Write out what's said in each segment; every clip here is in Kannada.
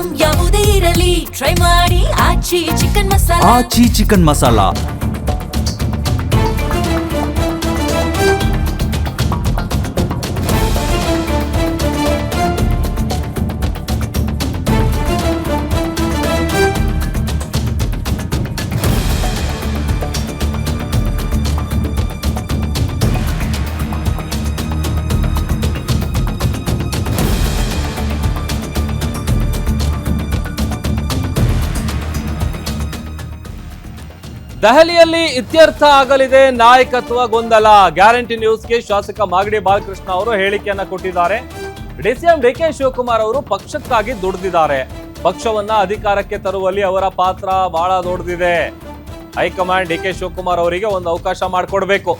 ಐಟಂ ಯಾವುದೇ ಇರಲಿ ಟ್ರೈ ಮಾಡಿ ಆಚಿ ಚಿಕನ್ ಮಸಾಲಾ. ಆಚಿ ಚಿಕನ್ ಮಸಾಲಾ. ದೆಹಲಿಯಲ್ಲಿ ಇತ್ಯರ್ಥ ಆಗಲಿದೆ ನಾಯಕತ್ವ ಗೊಂದಲ. ಗ್ಯಾರಂಟಿ ನ್ಯೂಸ್ಗೆ ಶಾಸಕ ಮಾಗಡಿ ಬಾಲಕೃಷ್ಣ ಅವರು ಹೇಳಿಕೆಯನ್ನ ಕೊಟ್ಟಿದ್ದಾರೆ. ಡಿಸಿಎಂ ಡಿಕೆ ಶಿವಕುಮಾರ್ ಅವರು ಪಕ್ಷಕ್ಕಾಗಿ ದುಡಿದಿದ್ದಾರೆ. ಪಕ್ಷವನ್ನ ಅಧಿಕಾರಕ್ಕೆ ತರುವಲ್ಲಿ ಅವರ ಪಾತ್ರ ಬಹಳ ದೊಡ್ಡದಿದೆ. ಹೈಕಮಾಂಡ್ ಡಿಕೆ ಶಿವಕುಮಾರ್ ಅವರಿಗೆ ಒಂದು ಅವಕಾಶ ಮಾಡಿಕೊಡ್ಬೇಕು.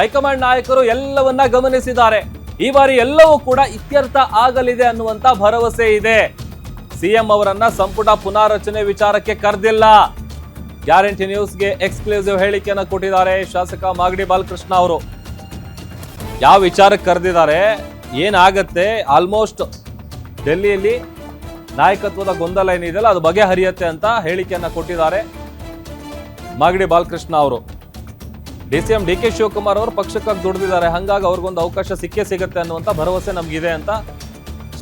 ಹೈಕಮಾಂಡ್ ನಾಯಕರು ಎಲ್ಲವನ್ನ ಗಮನಿಸಿದ್ದಾರೆ. ಈ ಬಾರಿ ಎಲ್ಲವೂ ಕೂಡ ಇತ್ಯರ್ಥ ಆಗಲಿದೆ ಅನ್ನುವಂತ ಭರವಸೆ ಇದೆ. ಸಿಎಂ ಅವರನ್ನ ಸಂಪುಟ ಪುನಾರಚನೆ ವಿಚಾರಕ್ಕೆ ಕರೆದಿಲ್ಲ. ಗ್ಯಾರಂಟಿ ನ್ಯೂಸ್ಗೆ ಎಕ್ಸ್ಕ್ಲೂಸಿವ್ ಹೇಳಿಕೆಯನ್ನು ಕೊಟ್ಟಿದ್ದಾರೆ ಶಾಸಕ ಮಾಗಡಿ ಬಾಲಕೃಷ್ಣ ಅವರು. ಯಾವ ವಿಚಾರಕ್ಕೆ ಕರೆದಿದ್ದಾರೆ, ಏನಾಗತ್ತೆ, ಆಲ್ಮೋಸ್ಟ್ ಡೆಲ್ಲಿಯಲ್ಲಿ ನಾಯಕತ್ವದ ಗೊಂದಲ ಏನಿದೆಯಲ್ಲ ಅದು ಬಗೆಹರಿಯತ್ತೆ ಅಂತ ಹೇಳಿಕೆಯನ್ನು ಕೊಟ್ಟಿದ್ದಾರೆ ಮಾಗಡಿ ಬಾಲಕೃಷ್ಣ ಅವರು. ಡಿಸಿಎಂ ಡಿಕೆ ಶಿವಕುಮಾರ್ ಅವರು ಪಕ್ಷಕ್ಕಾಗಿ ದುಡಿದಿದ್ದಾರೆ, ಹಾಗಾಗಿ ಅವ್ರಿಗೊಂದು ಅವಕಾಶ ಸಿಕ್ಕೇ ಸಿಗುತ್ತೆ ಅನ್ನುವಂಥ ಭರವಸೆ ನಮಗಿದೆ ಅಂತ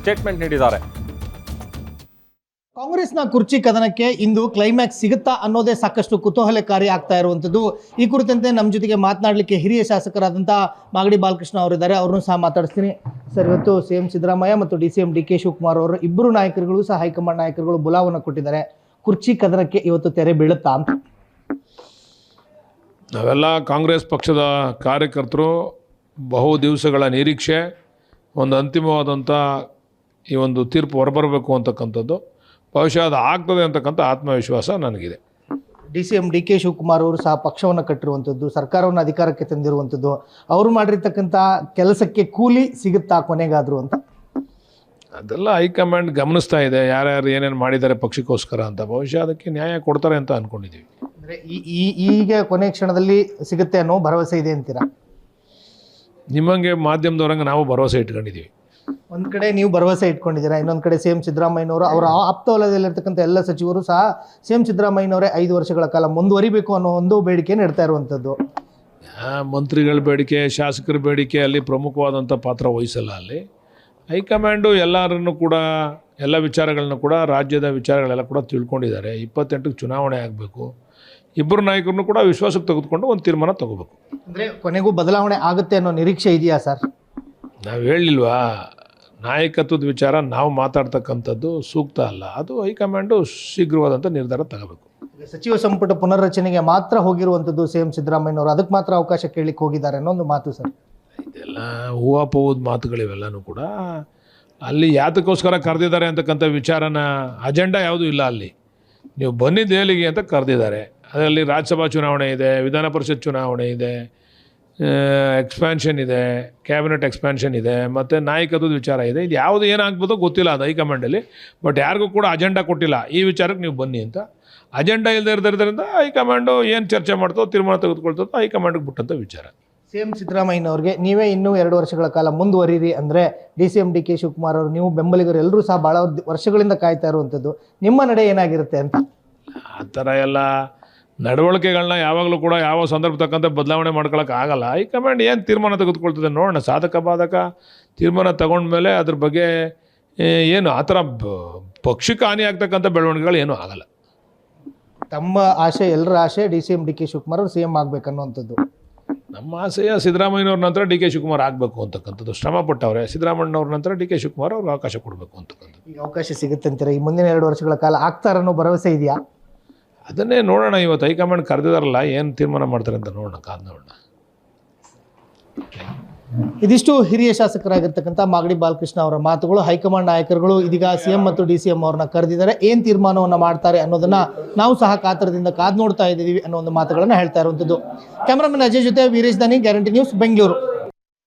ಸ್ಟೇಟ್ಮೆಂಟ್ ನೀಡಿದ್ದಾರೆ. ಕಾಂಗ್ರೆಸ್ನ ಕುರ್ಚಿ ಕದನಕ್ಕೆ ಇಂದು ಕ್ಲೈಮ್ಯಾಕ್ಸ್ ಸಿಗುತ್ತಾ ಅನ್ನೋದೇ ಸಾಕಷ್ಟು ಕುತೂಹಲಕಾರಿ ಆಗ್ತಾ ಇರುವಂಥದ್ದು. ಈ ಕುರಿತಂತೆ ನಮ್ಮ ಜೊತೆಗೆ ಮಾತನಾಡಲಿಕ್ಕೆ ಹಿರಿಯ ಶಾಸಕರಾದಂಥ ಮಾಗಡಿ ಬಾಲಕೃಷ್ಣ ಅವರಿದ್ದಾರೆ. ಅವ್ರನ್ನೂ ಸಹ ಮಾತಾಡಿಸ್ತೀನಿ. ಸರ್, ಇವತ್ತು CM ಸಿದ್ದರಾಮಯ್ಯ ಮತ್ತು DCM DK ಶಿವಕುಮಾರ್ ಅವರು ಇಬ್ಬರು ನಾಯಕರುಗಳು ಸಹ ಹೈಕಮಾಂಡ್ ನಾಯಕರುಗಳು ಬುಲಾವನ್ನು ಕೊಟ್ಟಿದ್ದಾರೆ. ಕುರ್ಚಿ ಕದನಕ್ಕೆ ಇವತ್ತು ತೆರೆ ಬೀಳುತ್ತಾ ಅಂತ? ನಾವೆಲ್ಲ ಕಾಂಗ್ರೆಸ್ ಪಕ್ಷದ ಕಾರ್ಯಕರ್ತರು ಬಹು ದಿವಸಗಳ ನಿರೀಕ್ಷೆ, ಒಂದು ಅಂತಿಮವಾದಂಥ ಈ ಒಂದು ತೀರ್ಪು ಹೊರಬರಬೇಕು ಅಂತಕ್ಕಂಥದ್ದು, ಬಹುಶಃ ಅದು ಆಗ್ತದೆ ಅಂತಕ್ಕಂಥ ಆತ್ಮವಿಶ್ವಾಸ ನನಗಿದೆ. DCM DK ಶಿವಕುಮಾರ್ ಅವರು ಸಹ ಪಕ್ಷವನ್ನು ಕಟ್ಟಿರುವಂಥದ್ದು, ಸರ್ಕಾರವನ್ನು ಅಧಿಕಾರಕ್ಕೆ ತಂದಿರುವಂಥದ್ದು, ಅವರು ಮಾಡಿರ್ತಕ್ಕಂಥ ಕೆಲಸಕ್ಕೆ ಕೂಲಿ ಸಿಗುತ್ತಾ ಕೊನೆಗಾದ್ರು ಅಂತ? ಅದೆಲ್ಲ ಹೈಕಮಾಂಡ್ ಗಮನಿಸ್ತಾ ಇದೆ, ಯಾರ್ಯಾರು ಏನೇನು ಮಾಡಿದ್ದಾರೆ ಪಕ್ಷಕ್ಕೋಸ್ಕರ ಅಂತ. ಬಹುಶಃ ಅದಕ್ಕೆ ನ್ಯಾಯ ಕೊಡ್ತಾರೆ ಅಂತ ಅಂದ್ಕೊಂಡಿದ್ದೀವಿ. ಅಂದರೆ ಈಗ ಕೊನೆ ಕ್ಷಣದಲ್ಲಿ ಸಿಗುತ್ತೆ ಅನ್ನೋ ಭರವಸೆ ಇದೆ ಅಂತೀರಾ? ನಿಮ್ಮಂಗೆ ಮಾಧ್ಯಮದವ್ರಂಗೆ ನಾವು ಭರವಸೆ ಇಟ್ಕೊಂಡಿದ್ದೀವಿ. ಒಂದು ಕಡೆ ನೀವು ಭರವಸೆ ಇಟ್ಕೊಂಡಿದ್ದೀರಾ, ಇನ್ನೊಂದು ಕಡೆ CM ಸಿದ್ದರಾಮಯ್ಯನವರು ಅವರ ಆಪ್ತ ವಲಯದಲ್ಲಿರ್ತಕ್ಕಂಥ ಎಲ್ಲ ಸಚಿವರು ಸಹ CM ಸಿದ್ದರಾಮಯ್ಯನವರೇ 5 ವರ್ಷಗಳ ಕಾಲ ಮುಂದುವರಿಬೇಕು ಅನ್ನೋ ಒಂದು ಬೇಡಿಕೆಯನ್ನು ಇಡ್ತಾ ಇರುವಂಥದ್ದು. ಮಂತ್ರಿಗಳ ಬೇಡಿಕೆ, ಶಾಸಕರ ಬೇಡಿಕೆ ಅಲ್ಲಿ ಪ್ರಮುಖವಾದಂಥ ಪಾತ್ರ ವಹಿಸಲ್ಲ. ಅಲ್ಲಿ ಹೈಕಮಾಂಡು ಎಲ್ಲರನ್ನು ಕೂಡ, ಎಲ್ಲ ವಿಚಾರಗಳನ್ನ ಕೂಡ, ರಾಜ್ಯದ ವಿಚಾರಗಳೆಲ್ಲ ಕೂಡ ತಿಳ್ಕೊಂಡಿದ್ದಾರೆ. 28ಕ್ಕೆ ಚುನಾವಣೆ ಆಗಬೇಕು. ಇಬ್ಬರು ನಾಯಕರನ್ನು ಕೂಡ ವಿಶ್ವಾಸಕ್ಕೆ ತೆಗೆದುಕೊಂಡು ಒಂದು ತೀರ್ಮಾನ ತಗೋಬೇಕು. ಅಂದರೆ ಕೊನೆಗೂ ಬದಲಾವಣೆ ಆಗುತ್ತೆ ಅನ್ನೋ ನಿರೀಕ್ಷೆ ಇದೆಯಾ ಸರ್? ನಾವು ಹೇಳಿಲ್ವಾ, ನಾಯಕತ್ವದ ವಿಚಾರ ನಾವು ಮಾತಾಡ್ತಕ್ಕಂಥದ್ದು ಸೂಕ್ತ ಅಲ್ಲ. ಅದು ಹೈಕಮಾಂಡು ಶೀಘ್ರವಾದಂಥ ನಿರ್ಧಾರ ತಗೋಬೇಕು. ಸಚಿವ ಸಂಪುಟ ಪುನರ್ರಚನೆಗೆ ಮಾತ್ರ ಹೋಗಿರುವಂಥದ್ದು CM ಸಿದ್ದರಾಮಯ್ಯನವರು, ಅದಕ್ಕೆ ಮಾತ್ರ ಅವಕಾಶ ಕೇಳಲಿಕ್ಕೆ ಹೋಗಿದ್ದಾರೆ ಅನ್ನೋ ಒಂದು ಮಾತು ಸರ್. ಇದೆಲ್ಲ ಹೂವಾಪೋದ ಮಾತುಗಳಿವೆಲ್ಲನೂ ಕೂಡ. ಅಲ್ಲಿ ಯಾತಕ್ಕೋಸ್ಕರ ಕರೆದಿದ್ದಾರೆ ಅಂತಕ್ಕಂಥ ವಿಚಾರನ, ಅಜೆಂಡಾ ಯಾವುದೂ ಇಲ್ಲ. ಅಲ್ಲಿ ನೀವು ಬನ್ನಿ ದೆಹಲಿಗೆ ಅಂತ ಕರೆದಿದ್ದಾರೆ. ಅದರಲ್ಲಿ ರಾಜ್ಯಸಭಾ ಚುನಾವಣೆ ಇದೆ, ವಿಧಾನ ಪರಿಷತ್ ಚುನಾವಣೆ ಇದೆ, ಎಕ್ಸ್ಪ್ಯಾನ್ಷನ್ ಇದೆ, ಕ್ಯಾಬಿನೆಟ್ ಎಕ್ಸ್ಪ್ಯಾನ್ಷನ್ ಇದೆ, ಮತ್ತು ನಾಯಕತ್ವದ ವಿಚಾರ ಇದೆ. ಇದು ಯಾವುದು ಏನಾಗ್ಬೋದೋ ಗೊತ್ತಿಲ್ಲ ಅದು ಹೈಕಮಾಂಡಲ್ಲಿ. ಬಟ್ ಯಾರಿಗೂ ಕೂಡ ಅಜೆಂಡಾ ಕೊಟ್ಟಿಲ್ಲ ಈ ವಿಚಾರಕ್ಕೆ ನೀವು ಬನ್ನಿ ಅಂತ. ಅಜೆಂಡಾ ಇಲ್ಲದೆ ಇರೋದ್ರಿಂದ ಹೈಕಮಾಂಡು ಏನು ಚರ್ಚೆ ಮಾಡ್ತೋ, ತೀರ್ಮಾನ ತೆಗೆದುಕೊಳ್ತದೋ ಹೈಕಮಾಂಡ್ಗೆ ಬಿಟ್ಟಂಥ ವಿಚಾರ. CM ಸಿದ್ದರಾಮಯ್ಯನವ್ರಿಗೆ ನೀವೇ ಇನ್ನೂ 2 ವರ್ಷಗಳ ಕಾಲ ಮುಂದುವರಿರಿ ಅಂದರೆ DCM DK ಶಿವಕುಮಾರ್ ಅವರು, ನೀವು ಬೆಂಬಲಿಗರು ಎಲ್ಲರೂ ಸಹ ಭಾಳ ವರ್ಷಗಳಿಂದ ಕಾಯ್ತಾ ಇರುವಂಥದ್ದು, ನಿಮ್ಮ ನಡೆ ಏನಾಗಿರುತ್ತೆ ಅಂತ? ಆ ಥರ ಎಲ್ಲ ನಡವಳಿಕೆಗಳನ್ನ ಯಾವಾಗಲೂ ಕೂಡ ಯಾವ ಸಂದರ್ಭ ತಕ್ಕಂತೆ ಬದಲಾವಣೆ ಮಾಡ್ಕೊಳಕ್ಕೆ ಆಗಲ್ಲ. ಹೈಕಮಾಂಡ್ ಏನು ತೀರ್ಮಾನ ತೆಗೆದುಕೊಳ್ತದೆ ನೋಡೋಣ. ಸಾಧಕ ಬಾಧಕ ತೀರ್ಮಾನ ತಗೊಂಡ್ಮೇಲೆ ಅದ್ರ ಬಗ್ಗೆ ಏನು ಆ ಥರ ಪಕ್ಷಕ್ಕೆ ಹಾನಿ ಆಗ್ತಕ್ಕಂಥ ಬೆಳವಣಿಗೆಗಳು ಏನೂ ಆಗಲ್ಲ. ತಮ್ಮ ಆಶೆ, ಎಲ್ಲರ ಆಶೆ DCM DK ಶಿವಕುಮಾರ್ ಅವರು CM ಆಗಬೇಕನ್ನುವಂಥದ್ದು. ನಮ್ಮ ಆಸೆಯ ಸಿದ್ದರಾಮಯ್ಯನವ್ರ ನಂತರ DK ಶಿವಕುಮಾರ್ ಆಗಬೇಕು ಅಂತಕ್ಕಂಥದ್ದು. ಶ್ರಮ ಪಟ್ಟವ್ರೆ. ಸಿದ್ದರಾಮಯ್ಯನವ್ರ ನಂತರ DK ಶಿವಕುಮಾರ್ ಅವ್ರಿಗೆ ಅವಕಾಶ ಕೊಡಬೇಕು ಅಂತಕ್ಕಂಥದ್ದು. ಈಗ ಅವಕಾಶ ಸಿಗುತ್ತೆ ಅಂತೀರಾ? ಈ ಮುಂದಿನ 2 ವರ್ಷಗಳ ಕಾಲ ಆಗ್ತಾರನ್ನೋ ಭರವಸೆ ಇದೆಯಾ? ಅದನ್ನೇ ನೋಡೋಣ. ಇವತ್ತು ಹೈಕಮಾಂಡ್ ಕರೆದಿದಾರಲ್ಲ, ಏನು ತೀರ್ಮಾನ ಮಾಡ್ತಾರೆ ಅಂತ ನೋಡೋಣ, ಕಾದು ನೋಡೋಣ. ಇದಿಷ್ಟು ಹಿರಿಯ ಶಾಸಕರಾಗಿರ್ತಕ್ಕಂಥ ಮಾಗಡಿ ಬಾಲಕೃಷ್ಣ ಅವರ ಮಾತುಗಳು. ಹೈಕಮಾಂಡ್ ನಾಯಕರುಗಳು ಇದೀಗ CM ಮತ್ತು DCM ಅವ್ರನ್ನ ಕರೆದಿದ್ದಾರೆ. ಏನು ತೀರ್ಮಾನವನ್ನು ಮಾಡ್ತಾರೆ ಅನ್ನೋದನ್ನ ನಾವು ಸಹ ಕಾತರದಿಂದ ಕಾದು ನೋಡ್ತಾ ಇದ್ದೀವಿ ಅನ್ನೋ ಒಂದು ಮಾತುಗಳನ್ನು ಹೇಳ್ತಾ ಇರುವಂಥದ್ದು. ಕ್ಯಾಮರಾಮನ್ ಅಜಯ್ ಜೊತೆ ವೀರೇಶ್ ದಾನಿ, ಗ್ಯಾರಂಟಿ ನ್ಯೂಸ್, ಬೆಂಗಳೂರು.